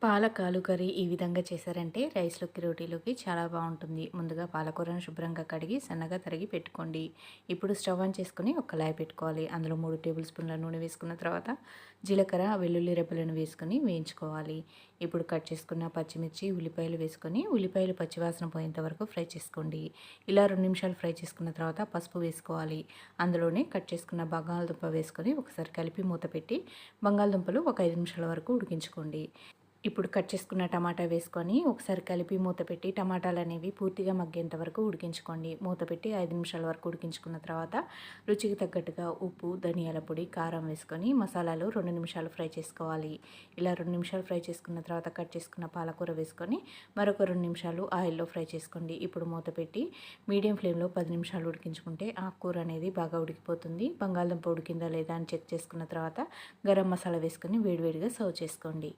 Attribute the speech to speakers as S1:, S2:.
S1: పాలకాలు curry ఈ విధంగా చేశారంటే రైస్‌లోకి, రోటీలోకి చాలా బావుంటుంది. ముందుగా పాలకూరను శుభ్రంగా కడిగి సన్నగా తరిగి పెట్టుకోండి. ఇప్పుడు స్టవ్ ఆన్ చేసుకొని ఒక కళాయి పెట్టుకోవాలి. అందులో 3 టేబుల్ స్పూన్ల నూనె వేసుకున్న తర్వాత జీలకర్ర, వెల్లుల్లి రెబ్బలను వేసుకొని వేయించుకోవాలి. ఇప్పుడు కట్ చేసుకున్న పచ్చిమిర్చి, ఉల్లిపాయలు వేసుకొని ఉల్లిపాయలు పచ్చివాసన పోయేంత వరకు ఫ్రై చేసుకోండి. ఇలా 2 నిమిషాలు ఫ్రై చేసుకున్న తర్వాత పసుపు వేసుకోవాలి. అందులోనే కట్ చేసుకున్న బంగాళదుంప వేసుకొని ఒకసారి కలిపి మూత పెట్టి బంగాళదుంపలు ఒక 5 నిమిషాల వరకు ఉడికించుకోండి. ఇప్పుడు కట్ చేసుకున్న టమాటా వేసుకొని ఒకసారి కలిపి మూత పెట్టి టమాటాలనేవి పూర్తిగా మగ్గేంత వరకు ఉడికించుకోండి. మూత పెట్టి 5 నిమిషాల వరకు ఉడికించుకున్న తర్వాత రుచికి తగ్గట్టుగా ఉప్పు, ధనియాల పొడి, కారం వేసుకొని మసాలాలు 2 నిమిషాలు ఫ్రై చేసుకోవాలి. ఇలా 2 నిమిషాలు ఫ్రై చేసుకున్న తర్వాత కట్ చేసుకున్న పాలకూర వేసుకొని మరొక 2 నిమిషాలు ఆయిల్‌లో ఫ్రై చేసుకోండి. ఇప్పుడు మూత పెట్టి మీడియం ఫ్లేమ్‌లో 10 నిమిషాలు ఉడికించుకుంటే ఆకుకూర అనేది బాగా ఉడికిపోతుంది. బంగాళదుంప ఉడికిందా లేదా అని చెక్ చేసుకున్న తర్వాత గరం మసాలా వేసుకొని వేడివేడిగా సర్వ్ చేసుకోండి.